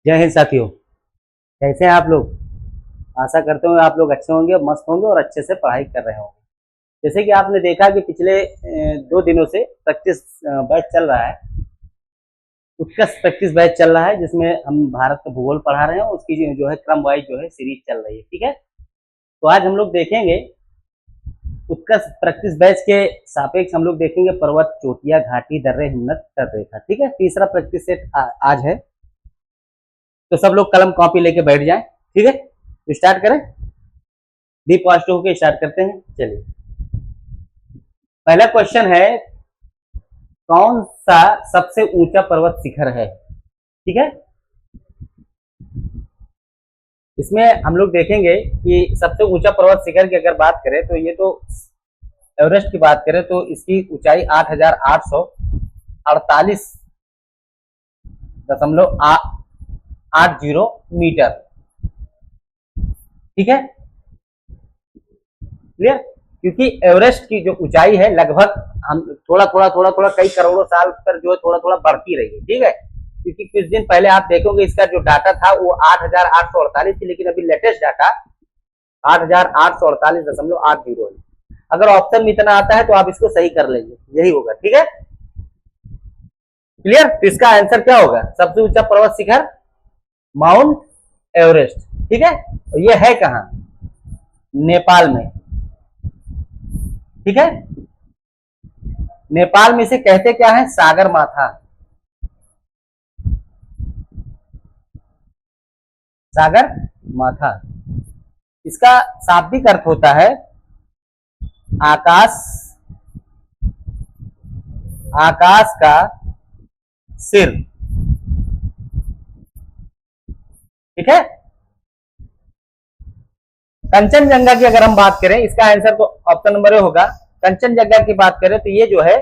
जय हिंद साथियों। कैसे हैं आप लोग? आशा करते हूँ आप लोग अच्छे होंगे, मस्त होंगे और अच्छे से पढ़ाई कर रहे होंगे। जैसे कि आपने देखा कि पिछले 2 दिनों से प्रैक्टिस बैच चल रहा है। उत्कर्ष प्रैक्टिस बैच चल रहा है जिसमें हम भारत का भूगोल पढ़ा रहे हैं और उसकी जो है क्रम वाइज जो है सीरीज चल रही है। ठीक है, तो आज हम लोग देखेंगे उत्कर्ष प्रैक्टिस बैच के सापेक्ष हम लोग देखेंगे पर्वत, चोटियां, घाटी, दर्रे, हिम्मत, तटरेखा। ठीक है, तीसरा प्रैक्टिस सेट आज है। तो सब लोग कलम कॉपी लेके बैठ जाएं। ठीक है, तो स्टार्ट करें। डी पॉजिटिव होकर स्टार्ट करते हैं। चलिए, पहला क्वेश्चन है, कौन सा सबसे ऊंचा पर्वत शिखर है? ठीक है, इसमें हम लोग देखेंगे कि सबसे ऊंचा पर्वत शिखर की अगर बात करें तो ये तो एवरेस्ट की बात करें तो इसकी ऊंचाई 8,848.80 मीटर। ठीक है, क्लियर। क्योंकि एवरेस्ट की जो ऊंचाई है लगभग हम थोड़ा थोड़ा कई करोड़ों साल पर जो है थोड़ा थोड़ा बढ़ती रही है। ठीक है, क्योंकि कुछ दिन पहले आप देखोगे इसका जो डाटा था वो 8,848 थी, लेकिन अभी लेटेस्ट डाटा 8,848.80 है। अगर ऑप्शन में इतना आता है तो आप इसको सही कर लेंगे, यही होगा। ठीक है, क्लियर। तो इसका आंसर क्या होगा? सबसे ऊंचा पर्वत शिखर माउंट एवरेस्ट। ठीक है, और ये है कहां? नेपाल में। ठीक है, नेपाल में इसे कहते क्या है? सागर माथा। सागर माथा, इसका शाब्दिक अर्थ होता है आकाश, आकाश का सिर। ठीक है, कंचनजंगा की अगर हम बात करें, इसका आंसर तो ऑप्शन नंबर ए होगा। कंचनजंगा की बात करें तो ये जो है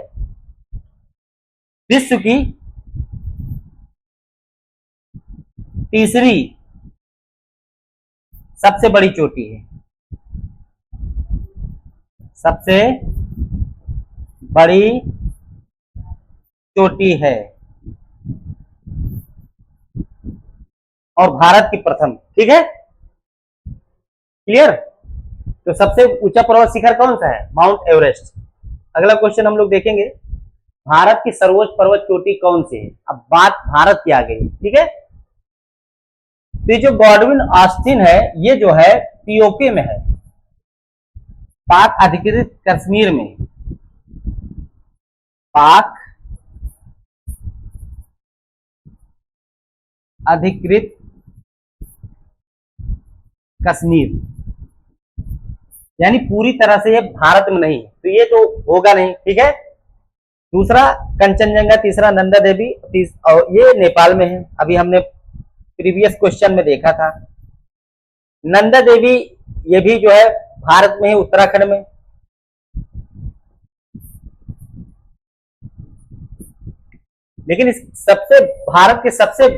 विश्व की तीसरी सबसे बड़ी चोटी है। सबसे बड़ी चोटी है और भारत की प्रथम। ठीक है, क्लियर। तो सबसे ऊंचा पर्वत शिखर कौन सा है? Mount Everest. अगला क्वेश्चन हम लोग देखेंगे, भारत की सर्वोच्च पर्वत चोटी कौन सी है? अब बात भारत की आ गई। ठीक है, तो ये जो गॉडविन ऑस्टिन है ये जो है पीओके में है, पाक अधिकृत कश्मीर में। पाक अधिकृत कश्मीर, यानी पूरी तरह से ये भारत में नहीं, तो ये तो होगा नहीं। ठीक है, दूसरा कंचनजंगा, तीसरा नंदा देवी, और ये नेपाल में है। अभी हमने प्रीवियस क्वेश्चन में देखा था नंदा देवी, ये भी जो है भारत में है, उत्तराखंड में। लेकिन इस सबसे भारत के सबसे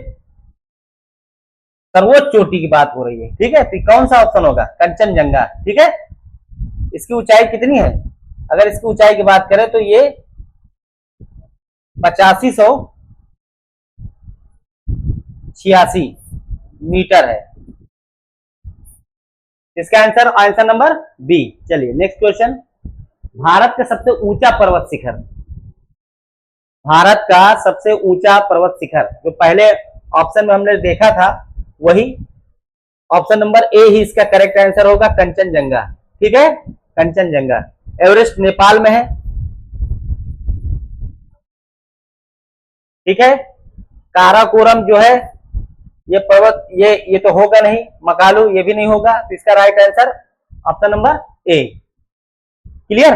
सर्वोच्च चोटी की बात हो रही है। ठीक है, तो कौन सा ऑप्शन होगा? कंचनजंगा। ठीक है, इसकी ऊंचाई कितनी है? अगर इसकी ऊंचाई की बात करें तो ये 8586 मीटर है। इसका आंसर आंसर नंबर बी। चलिए नेक्स्ट क्वेश्चन, भारत का सबसे ऊंचा पर्वत शिखर। भारत का सबसे ऊंचा पर्वत शिखर जो पहले ऑप्शन में हमने देखा था वही ऑप्शन नंबर ए ही इसका करेक्ट आंसर होगा, कंचनजंगा। ठीक है, कंचनजंगा। एवरेस्ट नेपाल में है। ठीक है, काराकोरम जो है ये पर्वत, ये तो होगा नहीं। मकालू ये भी नहीं होगा, तो इसका right answer option number A. Clear.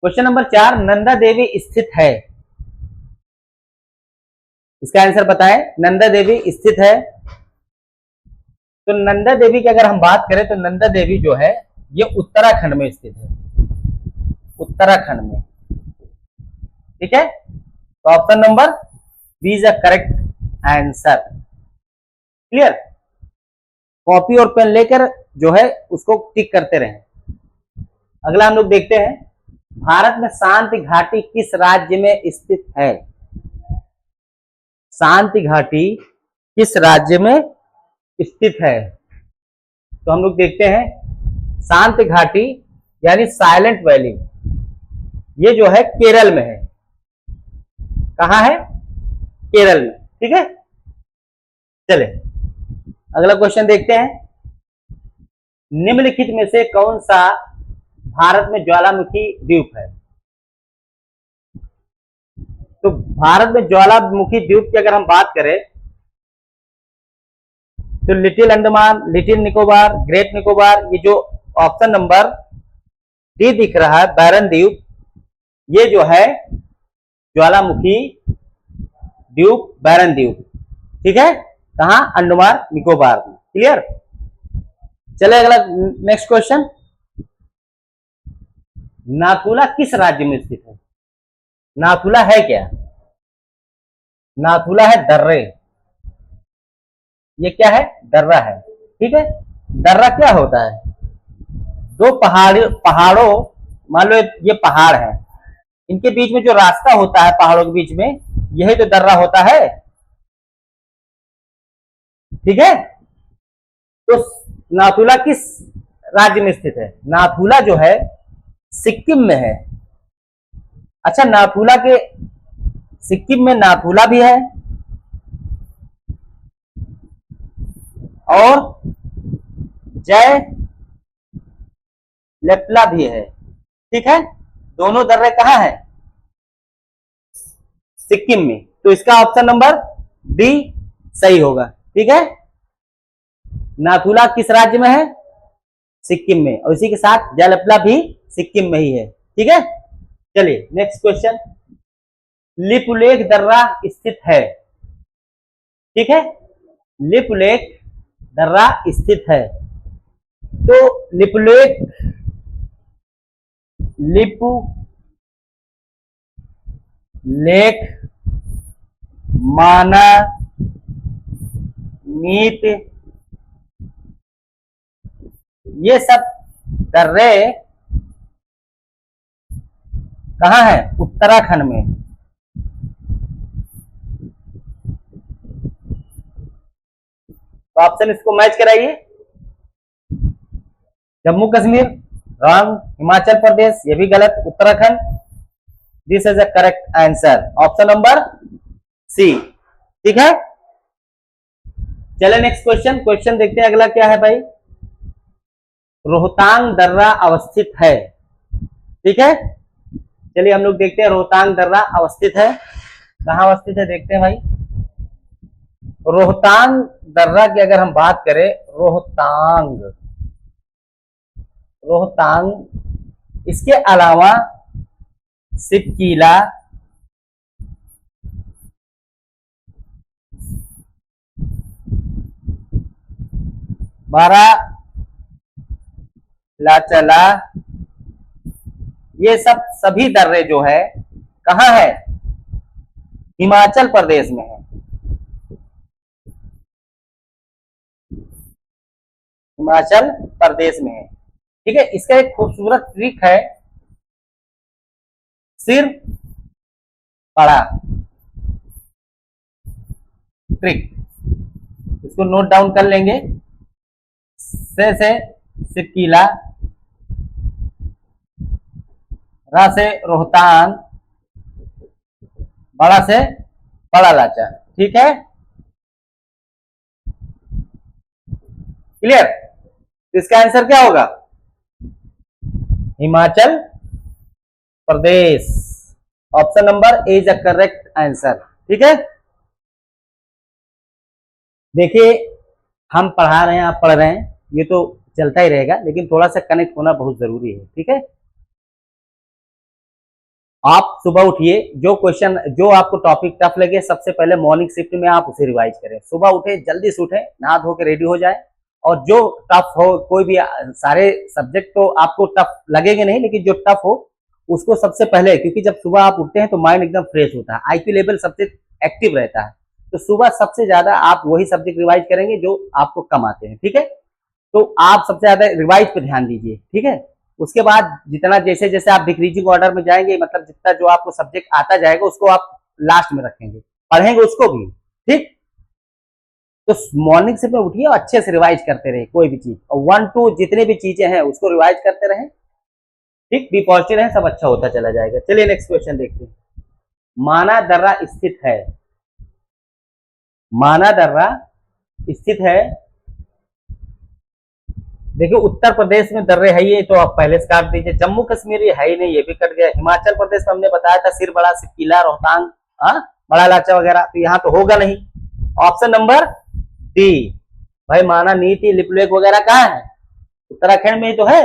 Question number 4, Nanda Devi स्थित है। इसका आंसर बताएं। नंदा देवी स्थित है, तो नंदा देवी की अगर हम बात करें तो नंदा देवी जो है ये उत्तराखंड में स्थित है, उत्तराखंड में। ठीक है, तो option number B is the correct answer. Clear. Copy और पेन लेकर जो है उसको टिक करते रहें। अगला हम लोग देखते हैं, भारत में शांति घाटी किस राज्य में स्थित है? शांति घाटी किस राज्य में स्थित है? तो हम लोग देखते हैं शांति घाटी यानी साइलेंट वैली, ये जो है केरल में है। कहाँ है? केरल में। ठीक है, चले अगला क्वेश्चन देखते हैं। निम्नलिखित में से कौन सा भारत में ज्वालामुखी द्वीप है? तो भारत में ज्वालामुखी द्वीप की अगर हम बात करें तो little Andaman, little Nicobar, great Nicobar, ये जो ऑप्शन नंबर डी दिख रहा है बैरन द्वीप, ये जो है ज्वालामुखी द्वीप, बैरन द्वीप। ठीक है, कहा? अंडमान निकोबार में। क्लियर? चले अगला नेक्स्ट क्वेश्चन। नाथुला किस राज्य में स्थित है? नाथुला है क्या? नाथुला है दर्रे। ये क्या है? दर्रा है। ठीक है, दर्रा क्या होता है? दो पहाड़ों, मान लो ये पहाड़ है, इनके बीच में जो रास्ता होता है पहाड़ों के बीच में, यही तो दर्रा होता है। ठीक है, तो नाथुला किस राज्य में स्थित है? नाथुला जो है सिक्किम में है। अच्छा, नाथुला के सिक्किम में नाथुला भी है और जय लेप्ला भी है। ठीक है, दोनों दर्रे कहां है? सिक्किम में। तो इसका ऑप्शन नंबर डी सही होगा। ठीक है, नाथुला किस राज्य में है? सिक्किम में, और इसी के साथ जयलेपला भी सिक्किम में ही है। ठीक है, चलिए नेक्स्ट क्वेश्चन। लिपुलेख दर्रा स्थित है। ठीक है, लिपुलेख दर्रा स्थित है। तो लिपुलेख, लिपु लेख, माना, मीत, ये सब दर्रे कहाँ है? उत्तराखंड में। तो ऑप्शन इसको मैच कराइए। जम्मू कश्मीर रॉन्ग, हिमाचल प्रदेश ये भी गलत, Uttarakhand this is the correct answer, option number C. ठीक है, चले नेक्स्ट क्वेश्चन। क्वेश्चन देखते हैं अगला क्या है भाई। रोहतांग दर्रा अवस्थित है। ठीक है, चलिए हम लोग देखते हैं रोहतांग दर्रा अवस्थित है कहाँ अवस्थित है, देखते हैं भाई। रोहतांग दर्रा की अगर हम बात करें, रोहतांग, रोहतांग, इसके अलावा सिपकीला, बारालाचला, ये सब सभी दर्रे जो है कहाँ है? हिमाचल प्रदेश में है। हिमाचल प्रदेश में है। ठीक है, इसका एक खूबसूरत ट्रिक है, सिर पड़ा ट्रिक, इसको नोट डाउन कर लेंगे। से सिपकीला, रा से रोहतांग, बड़ा से बड़ा लाचा। ठीक है, क्लियर? इसका आंसर क्या होगा? Himachal Pradesh, option number A is the correct answer. ठीक है, देखिए हम पढ़ा रहे हैं, आप पढ़ रहे हैं, ये तो चलता ही रहेगा, लेकिन थोड़ा सा कनेक्ट होना बहुत जरूरी है। ठीक है, आप सुबह उठिए, जो क्वेश्चन जो आपको टॉपिक टफ लगे सबसे पहले मॉर्निंग शिफ्ट में आप उसे रिवाइज करें। सुबह उठे, जल्दी से उठे, नहा धो के रेडी हो जाए, और जो टफ हो, कोई भी, सारे सब्जेक्ट तो आपको टफ लगेंगे नहीं, लेकिन जो टफ हो उसको सबसे पहले, क्योंकि जब सुबह आप उठते हैं तो माइंड एकदम फ्रेश होता है, आईक्यू लेवल सबसे एक्टिव रहता है, तो सुबह सबसे ज्यादा आप वही सब्जेक्ट रिवाइज करेंगे जो आपको कम आते हैं। ठीक है, तो आप सबसे ज्यादा रिवाइज पे ध्यान दीजिए। ठीक है, उसके बाद जितना जैसे जैसे आप डिक्रीजिंग ऑर्डर में जाएंगे, मतलब जितना जो आपको सब्जेक्ट आता जाएगा उसको आप लास्ट में रखेंगे, पढ़ेंगे उसको भी, ठीक। तो मॉर्निंग से में उठिए और अच्छे से रिवाइज करते रहे कोई भी चीज, और 1 2 जितने भी चीजें हैं उसको रिवाइज करते रहे। ठीक, बी पॉजिटिव रहे, सब अच्छा होता चला जाएगा। चलिए नेक्स्ट क्वेश्चन देखते हैं। माना दर्रा स्थित है, माना दर्रा स्थित है, देखिए उत्तर प्रदेश में दर्रे है ये, तो आप पहले से काट दीजिए। जम्मू कश्मीर ये है ही नहीं, ये भी कट गया। हिमाचल प्रदेश में हमने बताया था सिर बड़ा, सिकिला, रोहतांग, हाँ बड़ा लाचा वगैरह, तो यहाँ तो होगा नहीं। ऑप्शन नंबर डी भाई, माना नीति लिपलेक वगैरह कहाँ है? उत्तराखंड में ही तो है।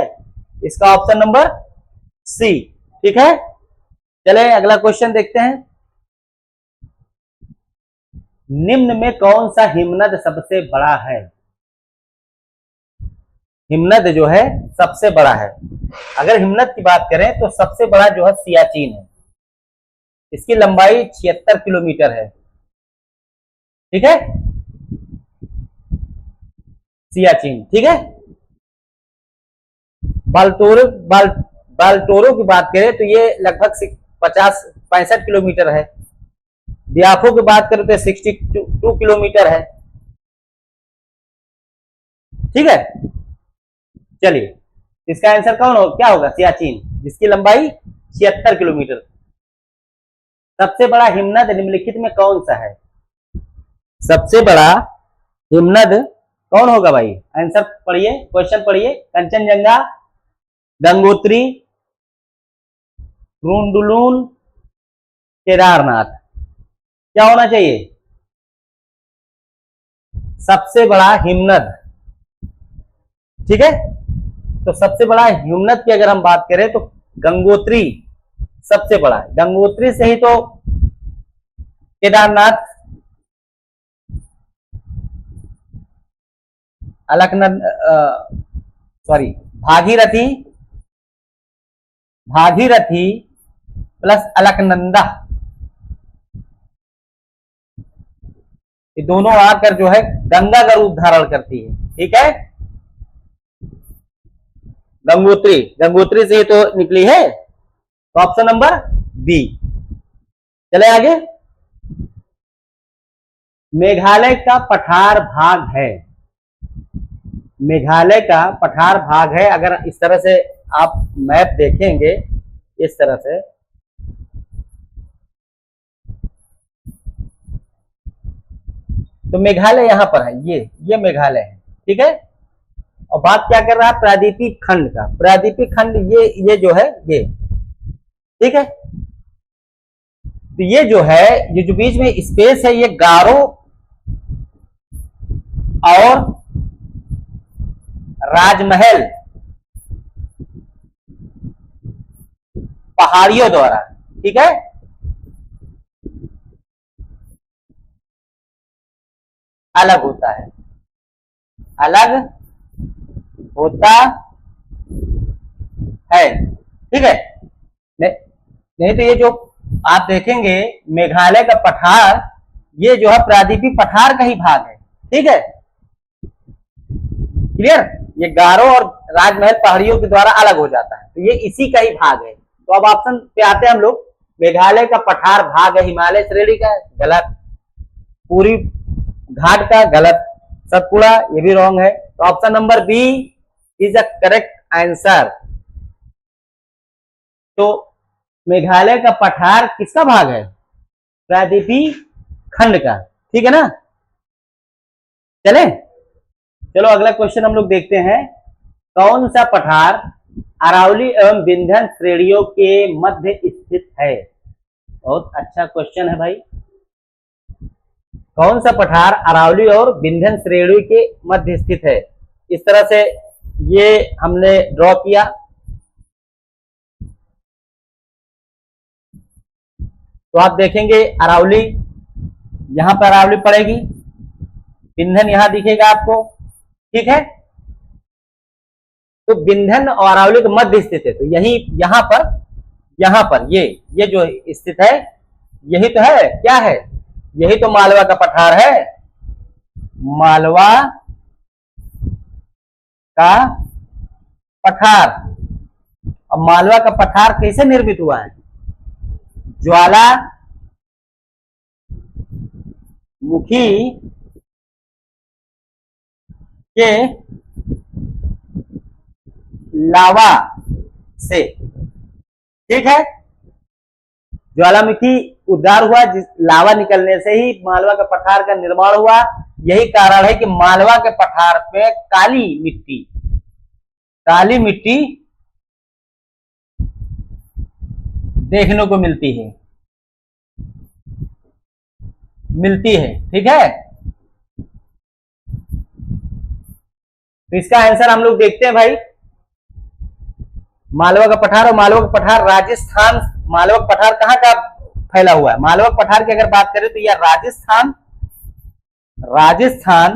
इसका ऑप्शन नंबर सी। ठीक है, चले अगला क्वेश्चन देखते हैं। निम्न में कौन सा हिमनद सबसे बड़ा है? हिमनद जो है सबसे बड़ा है, अगर हिमनद की बात करें तो सबसे बड़ा जो है सियाचिन है। इसकी लंबाई 76 किलोमीटर है। ठीक है, सियाचिन। ठीक है, बाल्टोरो की बात करें तो ये लगभग 65 किलोमीटर है। दियाफो की बात करें तो 62 किलोमीटर है। ठीक है, चलिए इसका आंसर कौन हो क्या होगा? सियाचिन, जिसकी लंबाई 76 किलोमीटर। सबसे बड़ा हिमनद निम्नलिखित में कौन सा है? सबसे बड़ा हिमनद कौन होगा भाई? आंसर पढ़िए, क्वेश्चन पढ़िए। कंचनजंगा, गंगोत्री, क्रूंडुलून, केदारनाथ, क्या होना चाहिए? सबसे बड़ा हिमनद। ठीक है, तो सबसे बड़ा हिमनद की अगर हम बात करें तो गंगोत्री सबसे बड़ा है। गंगोत्री से ही तो केदारनाथ, अलकनंद, सॉरी भागीरथी, भागीरथी प्लस अलकनंदा, ये दोनों आकर जो है गंगा का रूप धारण करती है। ठीक है, गंगोत्री, गंगोत्री से ही तो निकली है, तो ऑप्शन नंबर बी। चले आगे। मेघालय का पठार भाग है, मेघालय का पठार भाग है। अगर इस तरह से आप मैप देखेंगे, इस तरह से, तो मेघालय यहां पर है, ये मेघालय है। ठीक है, और बात क्या कर रहा है? प्रायद्वीपीय खंड का। प्रायद्वीपीय खंड ये जो है ये। ठीक है, तो ये जो है, ये जो बीच में स्पेस है, ये गारो और राजमहल पहाड़ियों द्वारा, ठीक है, अलग होता है, अलग होता है। ठीक है, नहीं तो ये जो आप देखेंगे मेघालय का पठार, ये जो है प्रायद्वीपीय पठार का ही भाग है। ठीक है, क्लियर? ये गारो और राजमहल पहाड़ियों के द्वारा अलग हो जाता है, तो ये इसी का ही भाग है। तो अब ऑप्शन पे आते हैं हम लोग। मेघालय का पठार भाग है हिमालय श्रेणी का, गलत। पूरी घाट का, गलत। सतपुड़ा, ये भी रॉन्ग है। तो option number B is the correct answer. तो मेघालय का पठार किसका भाग है? प्रायद्वीपीय खंड का। ठीक है ना? चले, चलो अगला क्वेश्चन हम लोग देखते हैं। कौन सा पठार अरावली एवं विंध्य श्रेणियों के मध्य स्थित है? बहुत अच्छा क्वेश्चन है भाई। कौन सा पठार अरावली और विंध्य श्रेणी के मध्य स्थित है? इस तरह से ये हमने ड्रॉ किया। तो आप देखेंगे अरावली, यहां पर अरावली पड़ेगी, विंध्य यहां दिखेगा आपको। ठीक है, तो विंध्य और अरावली के मध्य स्थित है, तो यही यहां पर ये जो स्थित है, यही तो है। क्या है? यही तो मालवा का पठार है। मालवा का पठार। अब मालवा का पठार कैसे निर्मित हुआ है? ज्वाला मुखी के लावा से, ठीक है, ज्वालामुखी उद्गार हुआ, जिस लावा निकलने से ही मालवा के पठार का निर्माण हुआ। यही कारण है कि मालवा के पठार पे काली मिट्टी देखने को मिलती है, ठीक है। तो इसका आंसर हम लोग देखते हैं भाई, मालवा का पठार। और मालवा का पठार राजस्थान, मालवा का पठार कहाँ का फैला हुआ है? मालवा का पठार की अगर बात करें तो यह राजस्थान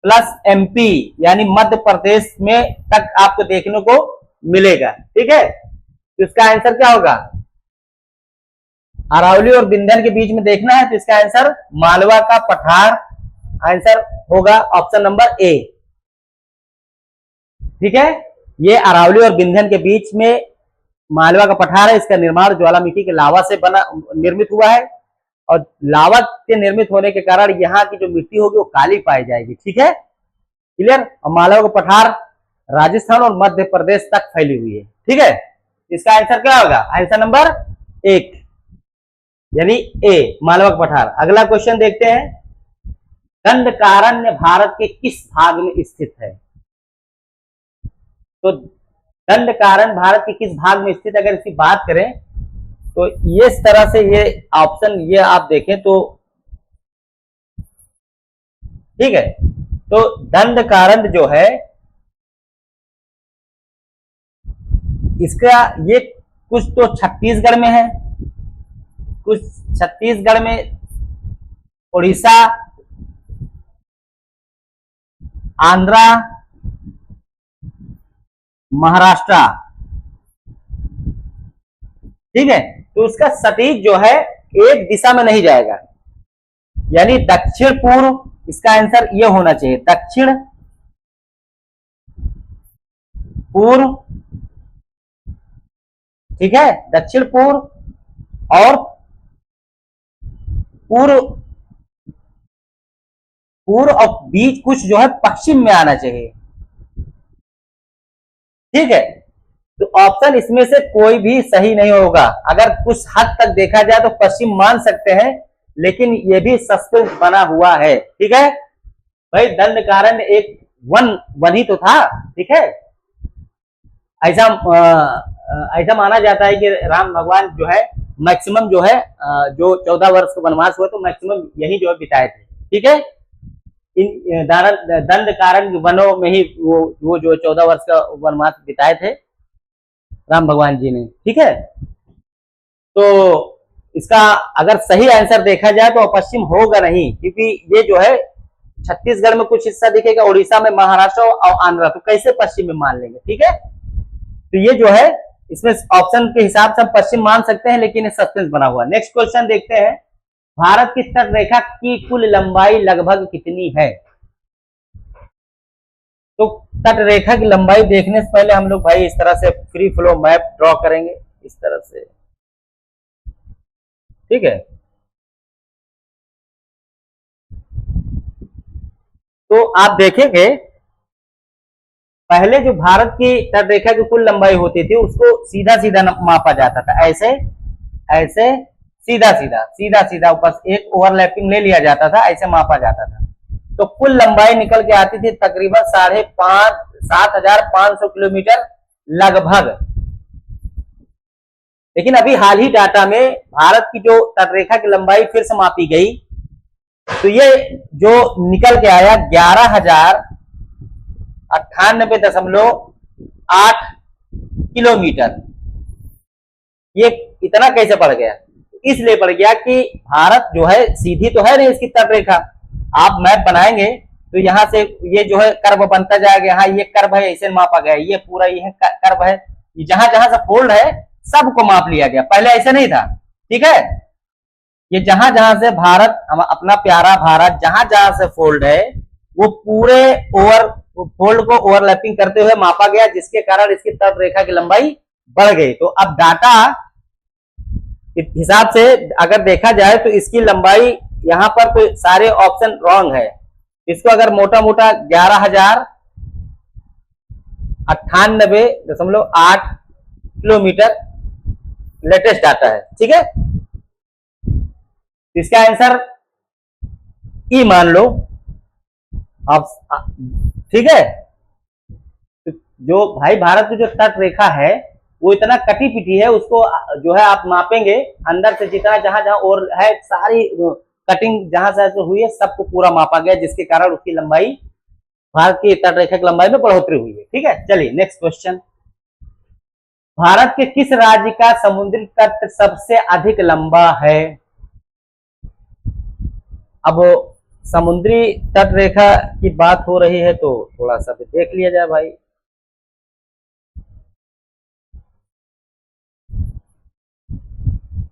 प्लस एमपी यानी मध्य प्रदेश में तक आपको देखने को मिलेगा, ठीक है। तो इसका आंसर क्या होगा? अरावली और विंध्य के बीच में देखना है, तो इसका आंसर मालवा का पठार आंसर होगा ऑप्शन नंबर ए, ठीक है। ये अरावली और विंध्य के बीच में मालवा का पठार है। इसका निर्माण ज्वालामुखी के लावा से निर्मित हुआ है, और लावा के निर्मित होने के कारण यहाँ की जो मिट्टी होगी वो काली पाई जाएगी, ठीक है, क्लियर। और मालवा का पठार राजस्थान और मध्य प्रदेश तक फैली हुई है, ठीक है। इसका आंसर क्या होगा? आंसर नंबर 1 यानी ए, मालवा का पठार। अगला क्वेश्चन देखते हैं, दंडकारण्य भारत के किस भाग में स्थित है? तो दंडकारण्य भारत के किस भाग में स्थित, अगर इसकी बात करें तो ये इस तरह से ये ऑप्शन ये आप देखें तो, ठीक है। तो दंडकारण्य जो है इसका ये कुछ तो छत्तीसगढ़ में है, कुछ छत्तीसगढ़ में, उड़ीसा, आंध्रा, महाराष्ट्र, ठीक है। तो उसका सटीक जो है एक दिशा में नहीं जाएगा, यानी दक्षिण पूर्व, इसका आंसर ये होना चाहिए, दक्षिण पूर्व, ठीक है, दक्षिण पूर्व और पूर्व और बीच कुछ जो है पश्चिम में आना चाहिए, ठीक है। तो ऑप्शन इसमें से कोई भी सही नहीं होगा। अगर कुछ हद तक देखा जाए तो पश्चिम मान सकते हैं, लेकिन ये भी सस्पेंस बना हुआ है, ठीक है भाई। दंडकारण्य एक वन ही तो था, ठीक है। ऐसा माना जाता है कि राम भगवान जो है मैक्सिमम जो है जो 14 वर्ष का वनवास हुआ तो मैक्सिमम यही जो है बिताए थे, ठीक है। इन दंडकारण्य वनों में ही वो जो 14 वर्ष का वनवास बिताए थे राम भगवान जी ने, ठीक है। तो इसका अगर सही आंसर देखा जाए तो पश्चिम होगा नहीं, क्योंकि ये जो है छत्तीसगढ़ में कुछ हिस्सा दिखेगा, उड़ीसा में, महाराष्ट्र और आंध्रा, तो कैसे पश्चिम में मान लेंगे, ठीक है। तो ये जो है इसमें ऑप्शन के हिसाब से हम पश्चिम मान सकते हैं, लेकिन ये सस्पेंस बना हुआ। नेक्स्ट क्वेश्चन देखते हैं, भारत की तट रेखा की कुल लंबाई लगभग कितनी है? तो तट रेखा की लंबाई देखने से पहले हम लोग भाई इस तरह से फ्री फ्लो मैप ड्रॉ करेंगे, इस तरह से, ठीक है। तो आप देखेंगे पहले जो भारत की तट रेखा की कुल लंबाई होती थी उसको सीधा सीधा मापा जाता था, ऐसे ऐसे सीधा सीधा सीधा सीधा, बस एक ओवरलैपिंग ले लिया जाता था, ऐसे मापा जाता था। तो कुल लंबाई निकल के आती थी तकरीबन 7,500 किलोमीटर लगभग। लेकिन अभी हाल ही डाटा में भारत की जो तटरेखा की लंबाई फिर से मापी गई, तो ये जो निकल के आया 11,098.8 किलोमीटर। ये इतना कैसे बढ़ गया? इसलिए बढ़ गया कि भारत जो है सीधी तो है नहीं इसकी तटरेखा। आप मैप बनाएंगे तो यहाँ से ये जो है कर्व बनता जाएगा, यहाँ ये कर्व है, ऐसे मापा गया, ये पूरा ये कर्व है, ये जहां जहां से फोल्ड है सबको माप लिया गया, पहले ऐसे नहीं था, ठीक है। ये जहां जहां से भारत, हम अपना प्यारा भारत जहां जहां से फोल्ड है वो पूरे फोल्ड को ओवरलैपिंग करते हुए मापा गया, जिसके कारण इसकी तट रेखा की लंबाई बढ़ गई। तो अब डाटा हिसाब से अगर देखा जाए तो इसकी लंबाई यहाँ पर तो सारे ऑप्शन रॉन्ग है। इसको अगर मोटा मोटा 11,098.8 किलोमीटर लेटेस्ट डाटा है, ठीक है। इसका आंसर ई मान लो आप, ठीक है। जो भाई भारत की जो तट रेखा है वो इतना कटी पिटी है, उसको जो है आप मापेंगे अंदर से जितना जहां जहां और है सारी कटिंग जहां से हुई है सबको पूरा मापा गया, जिसके कारण उसकी लंबाई, भारत की तट रेखा की लंबाई में बढ़ोतरी हुई है, ठीक है। चलिए नेक्स्ट क्वेश्चन, भारत के किस राज्य का समुद्री तट सबसे अधिक लंबा है? अब समुद्री तट रेखा की बात हो रही है तो थोड़ा सा भी देख लिया जाए भाई।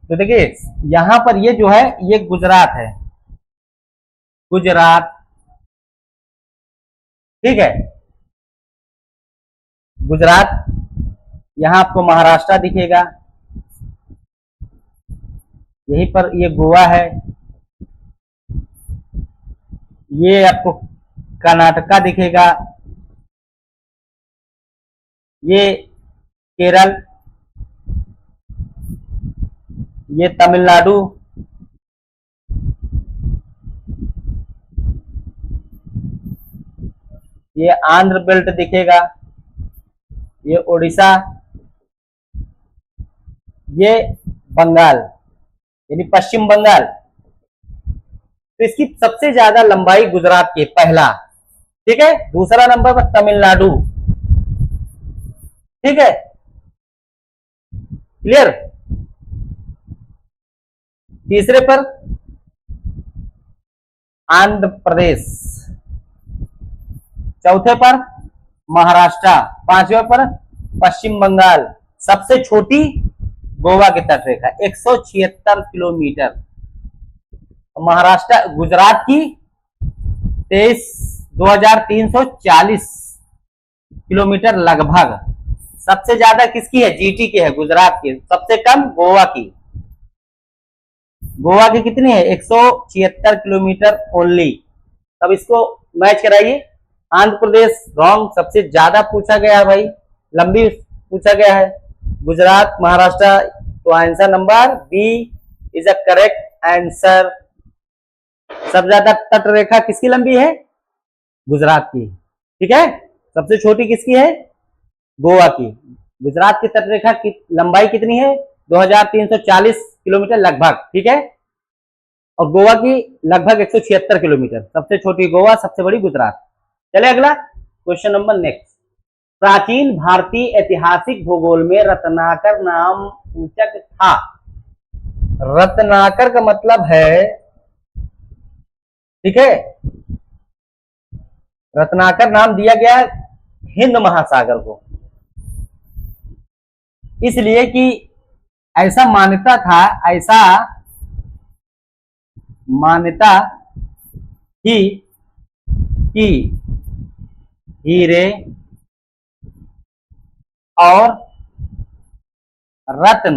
तो देखिए यहां पर ये जो है ये गुजरात है, गुजरात, ठीक है, गुजरात। यहां आपको महाराष्ट्र दिखेगा, यहीं पर ये गोवा है, ये आपको कर्नाटका दिखेगा, ये केरल, ये तमिलनाडु, ये आंध्र बेल्ट दिखेगा, ये उड़ीसा, ये बंगाल यानी पश्चिम बंगाल। तो इसकी सबसे ज्यादा लंबाई गुजरात की पहला, ठीक है। दूसरा नंबर पर तमिलनाडु, ठीक है, क्लियर। तीसरे पर आंध्र प्रदेश, चौथे पर महाराष्ट्र, पांचवें पर पश्चिम बंगाल, सबसे छोटी गोवा की तटरेखा 176 किलोमीटर, महाराष्ट्र गुजरात की 23,340 किलोमीटर लगभग। सबसे ज्यादा किसकी है? जीटी की है, गुजरात की। सबसे कम गोवा की, गोवा की कितनी है? 176 किलोमीटर ओनली। तब इसको मैच कराइए। आंध्र प्रदेश रॉन्ग, सबसे ज्यादा पूछा गया है भाई, लंबी पूछा गया है। गुजरात, महाराष्ट्र, तो answer number B is a correct answer. सबसे ज्यादा तट रेखा किसकी लंबी है? गुजरात की, ठीक है। सबसे छोटी किसकी है? गोवा की। गुजरात की तट रेखा की लंबाई कितनी है? 2340 किलोमीटर लगभग, ठीक है। और गोवा की लगभग 176 किलोमीटर। सबसे छोटी गोवा, सबसे बड़ी गुजरात। चले अगला क्वेश्चन नंबर नेक्स्ट। प्राचीन भारतीय ऐतिहासिक भूगोल में रत्नाकर नाम सूचक था। रत्नाकर का मतलब है, ठीक है, रत्नाकर नाम दिया गया हिंद महासागर को, इसलिए कि ऐसा मान्यता था, ऐसा मान्यता थी कि हीरे और रत्न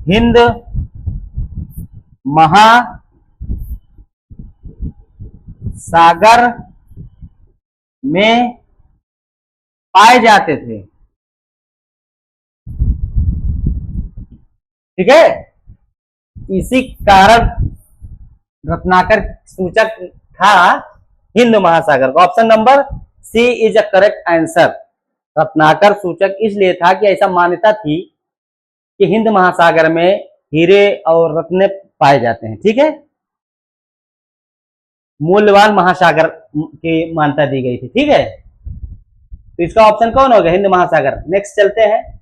हिंद महासागर में पाए जाते थे, ठीक है। इसी कारण रत्नाकर सूचक था हिंद महासागर का। Option number C is a correct answer. Ratnakar सूचक इसलिए था कि ऐसा मान्यता थी कि हिंद महासागर में हीरे और रत्न पाए जाते हैं, ठीक है। मूल्यवान महासागर की मान्यता दी गई थी, ठीक है। तो इसका ऑप्शन कौन होगा? हिंद महासागर। नेक्स्ट चलते हैं।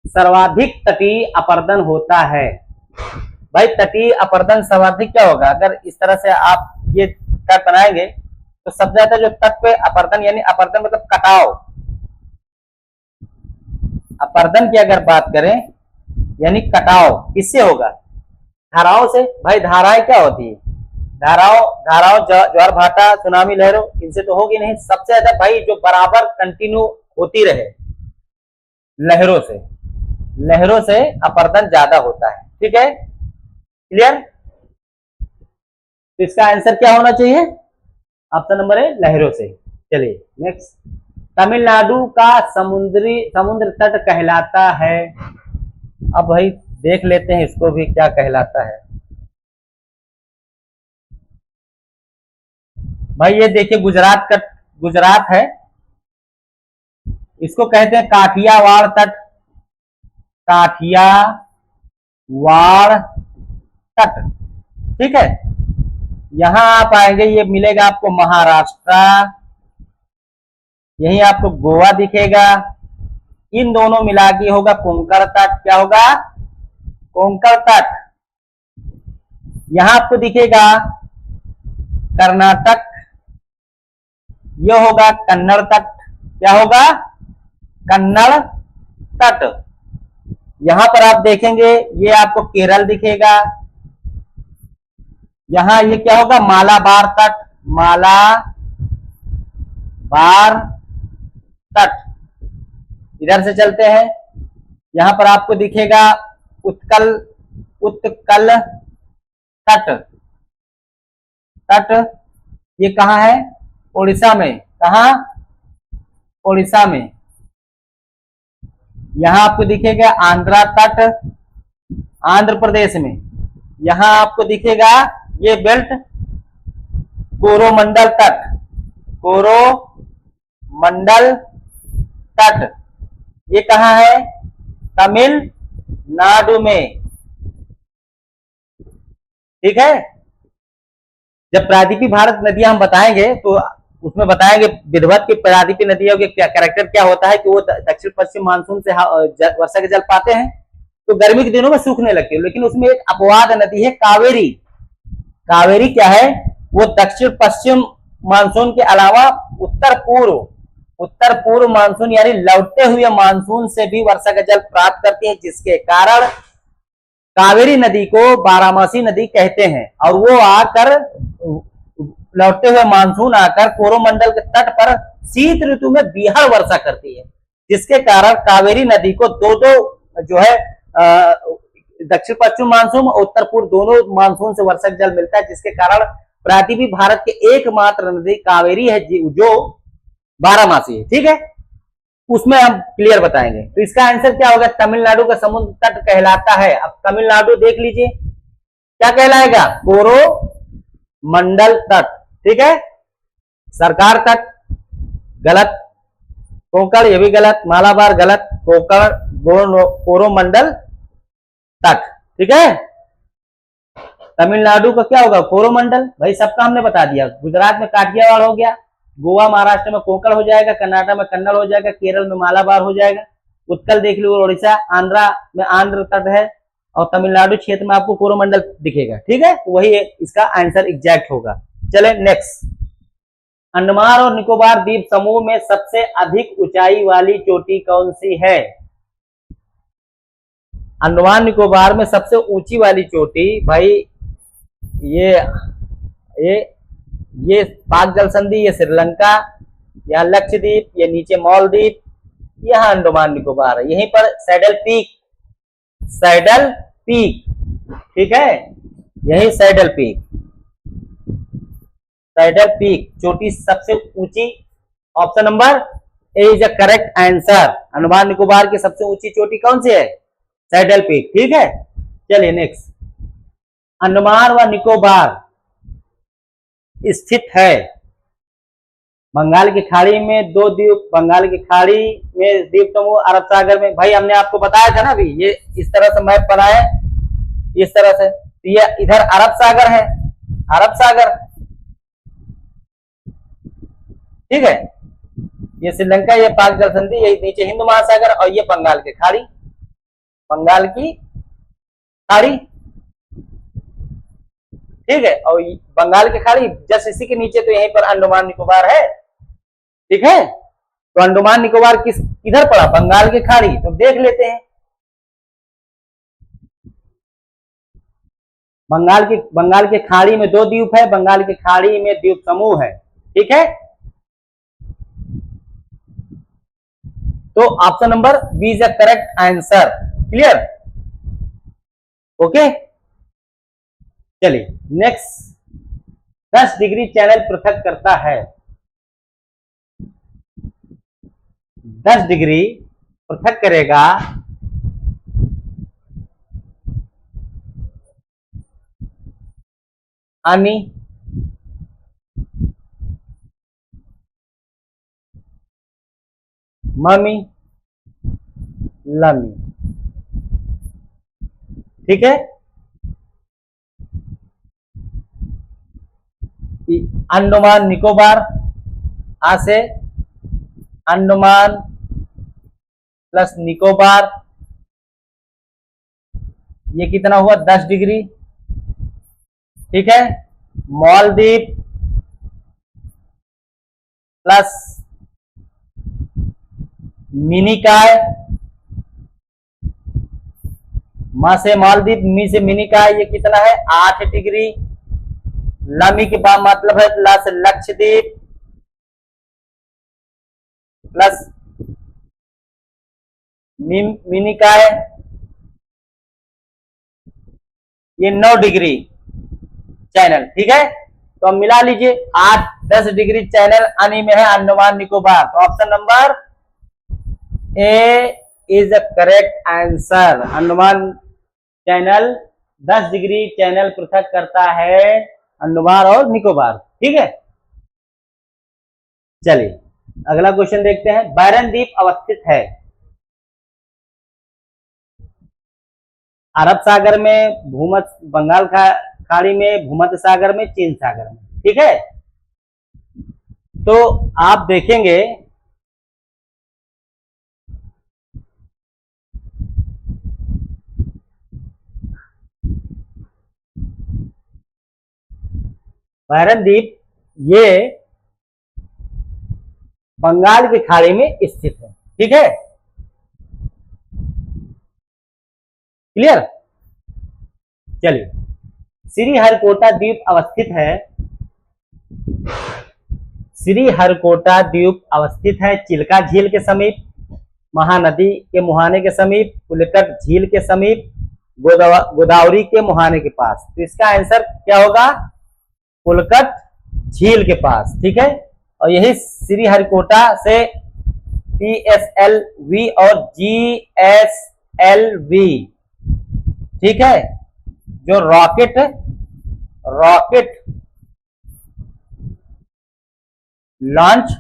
सर्वाधिक तटीय अपरदन होता है। भाई तटीय अपरदन सर्वाधिक क्या होगा? अगर इस तरह से आप ये तट बनाएंगे तो सबसे ज्यादा जो तट पे अपरदन, यानी अपरदन मतलब कटाव, अपरदन की अगर बात करें यानी कटाव, किससे होगा? धाराओं से। भाई धाराएं क्या होती है? धाराओं ज्वार भाटा, सुनामी, लहरों, इनसे तो होगी नहीं। सबसे ज्यादा भाई जो बराबर कंटिन्यू होती रहे, लहरों से, लहरों से अपरदन ज्यादा होता है, ठीक है। क्लियर? तो इसका आंसर क्या होना चाहिए? ऑप्शन नंबर है लहरों से। चलिए नेक्स्ट, तमिलनाडु का समुद्र तट कहलाता है। अब भाई देख लेते हैं इसको भी क्या कहलाता है। भाई ये देखिए गुजरात है, इसको कहते हैं काठियावाड़ तट। काठियावाड़ तट, ठीक है। यहां आप आएंगे, ये मिलेगा आपको महाराष्ट्र, यहीं आपको गोवा दिखेगा। इन दोनों मिला के होगा कोंकण तट। क्या होगा? कोंकण तट। यहां आपको दिखेगा कर्नाटक, यह होगा कन्नड़ तट। क्या होगा? कन्नड़ तट। यहां पर आप देखेंगे ये आपको केरल दिखेगा। यहां ये क्या होगा? मालाबार तट। मालाबार तट। इधर से चलते हैं, यहां पर आपको दिखेगा उत्कल तट। ये कहां है? उड़ीसा में। कहां? उड़ीसा में। यहां आपको दिखेगा आंध्रा तट, आंध्र प्रदेश में। यहां आपको दिखेगा ये बेल्ट कोरोमंडल तट। कोरोमंडल तट ये कहां है? तमिलनाडु में। ठीक है। जब प्रायद्वीपीय भारत नदियां हम बताएंगे तो उसमें बताएंगे विदर्भ की प्रायद्वीपीय नदियों के क्या कैरेक्टर क्या होता है कि वो दक्षिण पश्चिम मानसून से वर्षा के जल पाते हैं तो गर्मी के दिनों में सूखने लगते हैं। लेकिन उसमें एक अपवाद नदी है कावेरी। कावेरी क्या है? वो दक्षिण पश्चिम मानसून के अलावा उत्तर पूर्व मानसून यानी लौटते हुए मानसून से भी वर्षा का जल प्राप्त करती है, जिसके कारण कावेरी नदी को बारामासी नदी कहते हैं। और वो आकर लौटते हुए मानसून आकर कोरोमंडल के तट पर शीत ऋतु में बीहड़ वर्षा करती है, जिसके कारण कावेरी नदी को दो जो है दक्षिण पश्चिम मानसून और उत्तर पूर्व दोनों मानसून से वर्षा जल मिलता है, जिसके कारण प्रायद्वीपीय भारत के एकमात्र नदी कावेरी है जो बारहमासी है। ठीक है, उसमें हम क्लियर बताएंगे। तो इसका आंसर क्या होगा? तमिलनाडु का समुद्र तट कहलाता है। अब तमिलनाडु देख लीजिए क्या कहलाएगा? कोरोमंडल तट। ठीक है। सरकार तट गलत, कोंकण ये भी गलत, मालाबार गलत, कोरोमंडल तट। ठीक है। तमिलनाडु का क्या होगा? कोरोमंडल। भाई सबका हमने बता दिया। गुजरात में काठियावाड़ हो गया, गोवा महाराष्ट्र में कोंकण हो जाएगा, कर्नाटक में कन्नड़ हो जाएगा, केरल में मालाबार हो जाएगा, उत्कल देख लो उड़ीसा, आंध्रा में आंध्र तट है और तमिलनाडु क्षेत्र में आपको कोरोमंडल दिखेगा। ठीक है, वही इसका आंसर एग्जैक्ट होगा। चले नेक्स्ट, अंडमान और निकोबार द्वीप समूह में सबसे अधिक ऊंचाई वाली चोटी कौन सी है? अंडमान निकोबार में सबसे ऊंची वाली चोटी भाई ये पाक जल संधि, ये श्रीलंका, यहाँ लक्षद्वीप, ये नीचे मालदीव, यहाँ अंडमान निकोबार है। यहीं पर सैडल पीक। ठीक है, यही सैडल पीक चोटी सबसे ऊंची। Option number A is the correct answer. Andaman Nicobar की सबसे ऊंची चोटी कौन सी है? Saddle peak. ठीक है, चलिए नेक्स्ट, अंडमान व निकोबार स्थित है बंगाल की खाड़ी में। दो द्वीप बंगाल की खाड़ी में, द्वीप समूह अरब सागर में। भाई हमने आपको बताया था ना अभी, ये इस तरह से मैप बना है, इस तरह से। तो ये इधर अरब सागर है, अरब सागर। ठीक है, ये श्रीलंका, ये पाक जल संधि, ये नीचे हिंद महासागर और ये बंगाल की खाड़ी। बंगाल की खाड़ी। ठीक है, और बंगाल की खाड़ी जस्ट इसी के नीचे तो यहीं पर अंडमान निकोबार है। ठीक है, तो अंडमान निकोबार किधर पड़ा? बंगाल की खाड़ी। तो देख लेते हैं, बंगाल की खाड़ी में दो द्वीप है, बंगाल की खाड़ी में द्वीप समूह है। ठीक है, तो option number B is the correct answer. Clear? Okay. चलिए नेक्स्ट, 10 डिग्री चैनल पृथक करता है। 10 डिग्री पृथक करेगा अनि ममी लमी। ठीक है, अंडमान निकोबार, आ से अंडमान प्लस निकोबार, ये कितना हुआ 10 डिग्री। ठीक है, मालदीव प्लस मिनिकॉय, मा से मालदीव, मी से मिनिकॉय, ये कितना है 8 डिग्री। लमी के बाद मतलब है ला से लक्षद्वीप प्लस मिनिकॉय, ये 9 डिग्री चैनल। ठीक है, तो हम मिला लीजिए 8-10 डिग्री चैनल अनि में है अंडमान निकोबार। तो option number A is the correct answer. Andaman channel 10 degree channel पृथक करता है अंडमान और निकोबार। ठीक है, चलिए अगला क्वेश्चन देखते हैं। बैरन द्वीप अवस्थित है अरब सागर में, भूमध्य बंगाल खाड़ी में, भूमध्य सागर में, चीन सागर में। ठीक है, तो आप देखेंगे बैरन द्वीप ये बंगाल की खाड़ी में स्थित है। ठीक है, क्लियर। चलिए, श्रीहरिकोटा द्वीप अवस्थित है, श्रीहरिकोटा द्वीप अवस्थित है चिल्का झील के समीप, महानदी के मुहाने के समीप, पुलिकट झील के समीप, गोदावरी के मुहाने के पास। तो इसका आंसर क्या होगा, पुलिकट झील के पास। ठीक है, और यही श्रीहरिकोटा से PSLV और GSLV, ठीक है, जो रॉकेट लॉन्च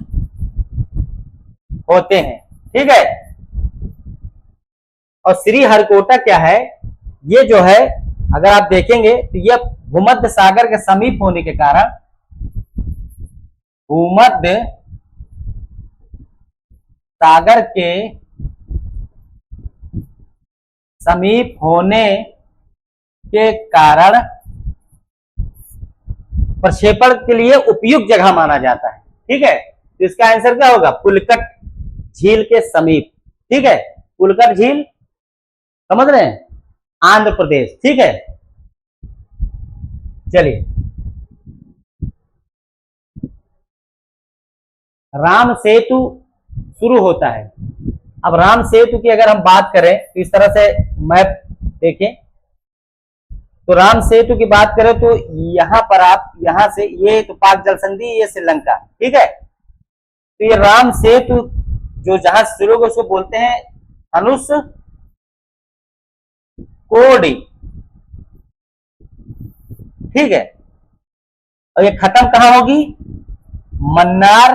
होते हैं। ठीक है, और श्रीहरिकोटा क्या है, ये जो है अगर आप देखेंगे तो ये भूमध्य सागर के समीप होने के कारण, भूमध्य सागर के समीप होने के कारण प्रक्षेपण के लिए उपयुक्त जगह माना जाता है। ठीक है, तो इसका आंसर क्या होगा, पुलिकट झील के समीप। ठीक है, पुलिकट झील समझ रहे हैं, आंध्र प्रदेश। ठीक है, चलिए राम सेतु शुरू होता है। अब राम सेतु की अगर हम बात करें तो इस तरह से मैप देखें, तो राम सेतु की बात करें तो यहां पर आप यहां से, ये तो पाक जल संधि, ये श्रीलंका। ठीक है, तो ये राम सेतु जो जहां शुरू होगा उसको बोलते हैं धनुष कोडी। ठीक है, और ये खत्म कहां होगी, मन्नार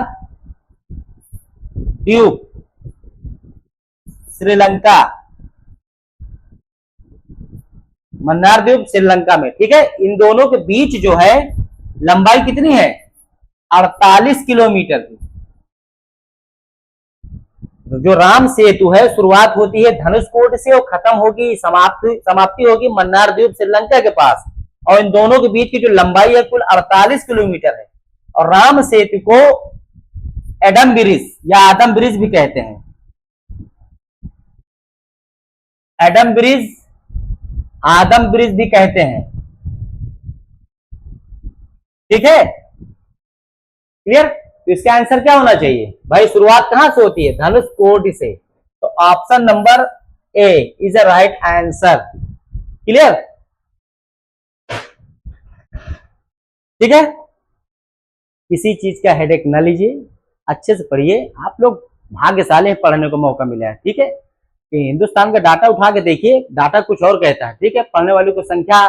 द्वीप श्रीलंका, मन्नार द्वीप श्रीलंका में। ठीक है, इन दोनों के बीच जो है लंबाई कितनी है, 48 किलोमीटर की। जो राम सेतु है शुरुआत होती है धनुषकोट से और खत्म होगी, समाप्ति होगी मन्नार द्वीप श्रीलंका के पास, और इन दोनों के बीच की जो लंबाई है कुल 48 किलोमीटर है। और राम सेतु को एडम ब्रिज या आदम ब्रिज भी कहते हैं, एडम ब्रिज, आदम ब्रिज भी कहते हैं। ठीक है, क्लियर। तो इसका आंसर क्या होना चाहिए भाई, शुरुआत कहां से होती है, धनुषकोट से। तो option number A is a right answer. Clear. ठीक है, किसी चीज का हेडेक न लीजिए, अच्छे से पढ़िए। आप लोग भाग्यशाली हैं, पढ़ने को मौका मिला है। ठीक है, कि हिंदुस्तान का डाटा उठा के देखिए, डाटा कुछ और कहता है। ठीक है, पढ़ने वालों की संख्या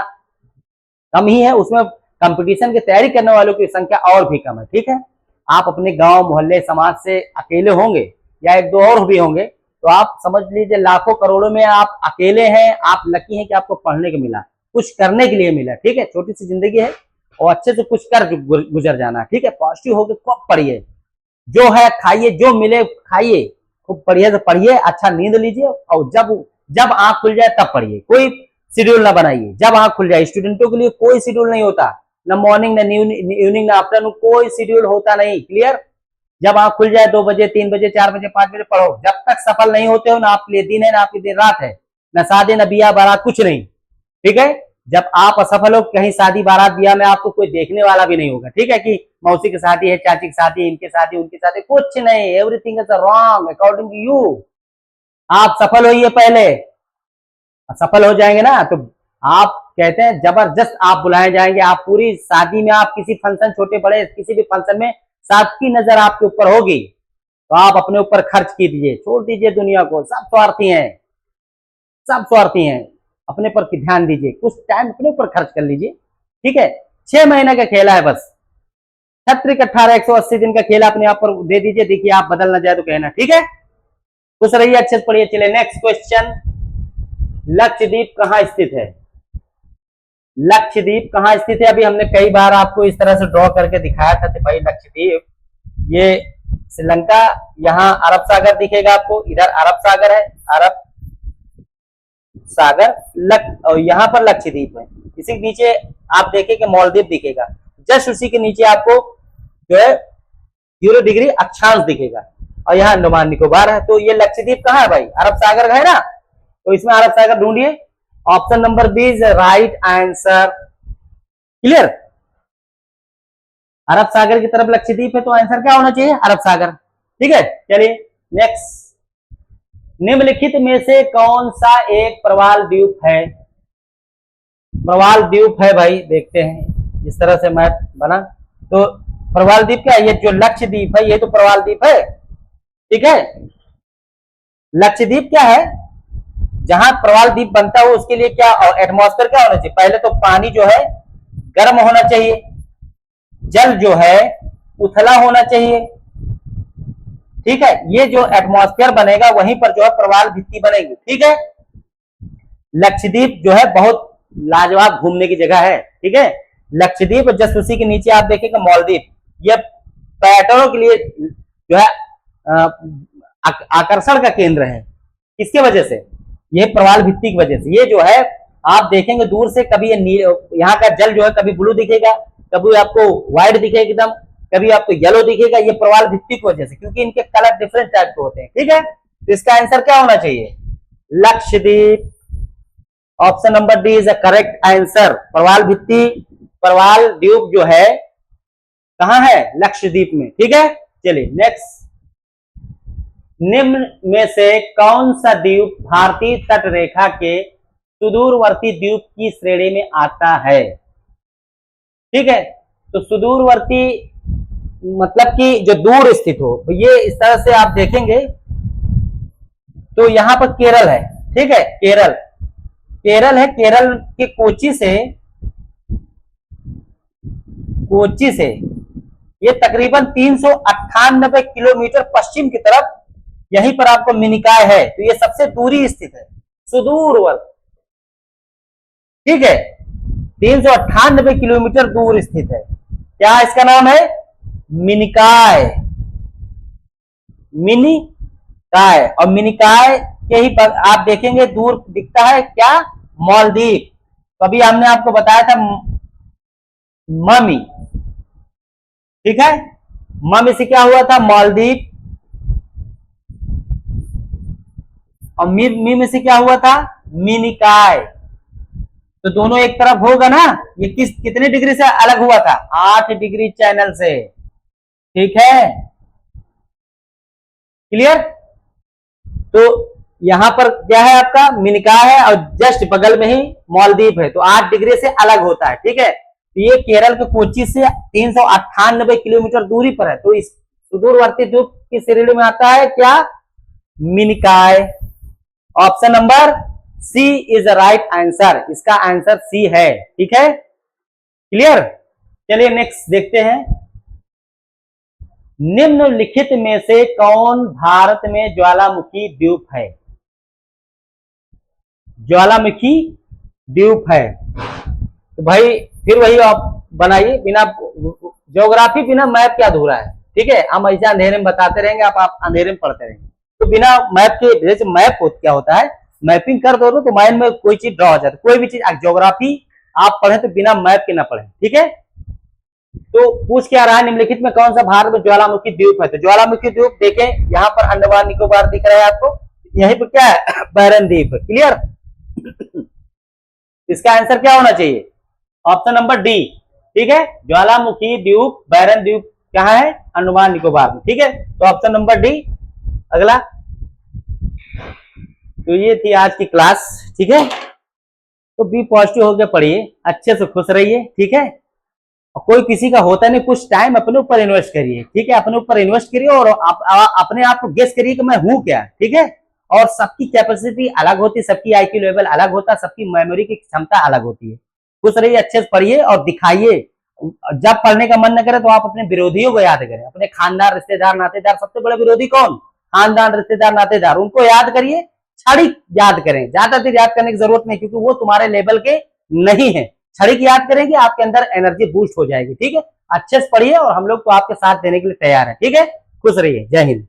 कम ही है, उसमें कंपटीशन की तैयारी करने वालों की संख्या और भी कम है। ठीक है, आप अपने गांव मोहल्ले समाज से अकेले होंगे या एक दो और भी होंगे, तो आप समझ लीजिए लाखों करोड़ों में आप अकेले हैं। आप लकी हैं कि आपको पढ़ने को मिला, कुछ करने के लिए मिला। ठीक है, छोटी सी जिंदगी है और अच्छे से कुछ कर गुजर जाना। ठीक है, पॉजिटिव होकर खूब पढ़िए, जो है खाइए, जो मिले खाइए, खूब बढ़िया से पढ़िए, अच्छा नींद लीजिए, और जब जब आंख खुल जाए तब पढ़िए। कोई शेड्यूल ना बनाइए, जब आंख खुल जाए। स्टूडेंटों के लिए कोई शेड्यूल नहीं होता, ना मॉर्निंग, ना इवनिंग, ना आफ्टरनून, कोई शेड्यूल होता नहीं। क्लियर? जब आंख खुल जाए 2 बजे, 3 बजे, 4 बजे, 5 बजे पढ़ो। जब तक सफल नहीं होते हो, ना आपके लिए दिन है, ना आपके लिए रात है, ना शादी, ना बिया बारात, कुछ नहीं। ठीक है, जब आप असफल हो कहीं शादी बारात बिया में, आपको कोई देखने वाला भी नहीं होगा। ठीक है, कि मौसी की शादी है, चाची की शादी है, इनकी शादी, उनकी शादी, कुछ नहीं। Everything is wrong according to you. आप सफल होइए पहले, सफल हो जाएंगे ना तो आप कहते हैं जबरदस्त आप बुलाए जाएंगे। आप पूरी शादी में, आप किसी फंक्शन, छोटे बड़े किसी भी फंक्शन में, सबकी नजर आपके ऊपर होगी, तो आप अपने ऊपर खर्च कीजिए, छोड़ दीजिए दुनिया को। सब स्वार्थी हैं, सब स्वार्थी हैं। अपने पर ध्यान दीजिए, कुछ टाइम अपने ऊपर खर्च कर लीजिए। ठीक है, 6 महीने का खेला है बस। 180 दिन का खेल अपने आप पर दे दीजिए, देखिए आप बदल ना जाए तो कहना। ठीक है, खुश रहिए, अच्छे से पढ़िए। चलिए नेक्स्ट क्वेश्चन, लक्षद्वीप कहाँ स्थित है? लक्षद्वीप कहाँ स्थित है? अभी हमने कई बार आपको इस तरह से ड्रॉ करके दिखाया था कि भाई लक्षद्वीप, ये श्रीलंका, यहाँ अरब सागर दिखेगा आपको, इधर अरब सागर है, अरब सागर, और यहाँ पर लक्षद्वीप है। इसी नीचे आप देखेंगे मालदीव दिखेगा, जस्ट उसी के नीचे आपको जो है 0 डिग्री अक्षांश दिखेगा, और यहाँ अंडमान निकोबार है। तो ये लक्षद्वीप कहाँ है भाई? अरब सागर है ना, तो इसमें अरब सागर ढूंढिए। Option number B is right answer. Clear? अरब सागर की तरफ लक्षद्वीप है, तो आंसर क्या होना चाहिए? अरब सागर। ठीक है, चलिए नेक्स्ट, निम्नलिखित में से कौन सा एक प्रवाल द्वीप है? प्रवाल द्वीप है भाई, देखते हैं इस तरह से मैप बना, तो प्रवाल द्वीप क्या है? ये जो लक्षद्वीप है, ये तो प्रवाल द्वीप है। ठीक है, लक्षद्वीप क्या है? जहां प्रवाल द्वीप बनता है उसके लिए क्या एटमॉस्फेयर क्या होना चाहिए? पहले तो पानी जो है गर्म होना चाहिए, जल जो है उथला होना चाहिए। ठीक है, ये जो एटमॉस्फेयर बनेगा वहीं पर जो है प्रवाल भित्ति बनेगी। ठीक है, लक्षद्वीप जो है बहुत लाजवाब घूमने की जगह है। ठीक है, लक्षद्वीप, जस्ट उसी के नीचे आप देखेंगे मालदीव। ये पर्यटकों के लिए जो है आकर्षण का केंद्र है। किसके वजह से? ये प्रवाल भित्ति की वजह से। ये जो है आप देखेंगे दूर से, कभी ये यहाँ का जल जो है कभी ब्लू दिखेगा, कभी आपको व्हाइट दिखेगा एकदम, कभी आपको येलो दिखेगा। ये प्रवाल भित्ति की वजह से, क्योंकि इनके कलर डिफरेंट टाइप के होते हैं। ठीक है, तो इसका आंसर क्या होना चाहिए? Lakshadweep. Option number D is a correct answer. प्रवाल भित्ति, प्रवाल द्वीप जो है कहां है? लक्षद्वीप में। ठीक है, चलिए नेक्स्ट, निम्न में से कौन सा द्वीप भारतीय तट रेखा के सुदूरवर्ती द्वीप की श्रेणी में आता है? ठीक है, तो सुदूरवर्ती मतलब कि जो दूर स्थित हो, तो ये इस तरह से आप देखेंगे तो यहां पर केरल है। ठीक है, केरल, केरल है। केरल के कोची से ये तकरीबन 398 किलोमीटर पश्चिम की तरफ, यहीं पर आपको मिनिकॉय है, तो ये सबसे दूरी स्थित है, सुदूरवर्त। ठीक है, 398 किलोमीटर दूर स्थित है। क्या इसका नाम है? मिनिकॉय। मिनिकॉय, और मिनिकॉय के ही पर आप देखेंगे दूर दिखता है क्या? मालदीव। तो अभी हमने आपको बताया था ममी। ठीक है, ममी से क्या हुआ था? मालदीव। और मी से क्या हुआ था? मिनिकॉय। तो दोनों एक तरफ होगा ना। ये कितने डिग्री से अलग हुआ था? 8 डिग्री चैनल से। ठीक है, क्लियर? तो यहां पर क्या है आपका? मिनिकॉय है, और जस्ट बगल में ही मालदीव है, तो 8 डिग्री से अलग होता है। ठीक है, तो ये केरल के कोच्चि से 398 किलोमीटर दूरी पर है। तो इस सुदूरवर्ती द्वीप की श्रेणी में आता है क्या? Minicoy. Option number C is right answer, इसका आंसर सी है। ठीक है, क्लियर। चलिए नेक्स्ट देखते हैं। निम्नलिखित में से कौन भारत में ज्वालामुखी द्वीप है? ज्वालामुखी द्वीप है। तो भाई फिर वही आप बनाइए, बिना ज्योग्राफी बिना मैप के अधूरा है। ठीक है, हम ऐसे अंधेरे में बताते रहेंगे, आप अंधेरे में पढ़ते रहेंगे। तो बिना मैप के, जैसे मैप क्या होता है, मैपिंग कर दो तो माइंड में कोई चीज ड्रॉ हो जाती है। कोई भी चीज ज्योग्राफी आप पढ़े तो बिना मैप के ना पढ़े। ठीक है, तो पूछ क्या रहा है, निम्नलिखित में कौन सा भारत में ज्वालामुखी द्वीप है? तो ज्वालामुखी द्वीप देखें, यहाँ पर अंडमान निकोबार दिख रहा है आपको, यहीं पर क्या है, बैरन द्वीप। क्लियर। इसका आंसर क्या होना चाहिए? Option number D. ठीक है, ज्वालामुखी द्वीप, बैरन द्वीप कहाँ है? अंडमान निकोबार में। ठीक है, तो ऑप्शन नंबर डी। अगला, तो ये थी आज की क्लास। ठीक है, तो बी पॉजिटिव होकर पढ़िए, अच्छे से खुश रहिए। ठीक है, कोई किसी का होता नहीं, कुछ टाइम अपने ऊपर इन्वेस्ट करिए। ठीक है, अपने ऊपर इन्वेस्ट करिए और अपने आप को गेस करिए कि मैं हूं क्या। ठीक है, और सबकी कैपेसिटी अलग होती है, सबकी आईक्यू लेवल अलग होता है, सबकी मेमोरी की क्षमता अलग होती है। खुश रहिए, अच्छे से पढ़िए और दिखाइए। जब पढ़ने का मन न करे तो आप अपने विरोधियों को याद करें, अपने खानदान, रिश्तेदार, नातेदार। सबसे बड़े विरोधी कौन? खानदान, रिश्तेदार, नातेदार। उनको याद करिए, क्षणिक याद करें, ज्यादा देर याद करने की जरूरत नहीं, क्योंकि वो तुम्हारे लेवल के नहीं है। क्षणिक याद करेंगे, आपके अंदर एनर्जी बूस्ट हो जाएगी। ठीक है, अच्छे से पढ़िए और हम लोग तो आपके साथ देने के लिए तैयार है। ठीक है, खुश रहिए, जय हिंद।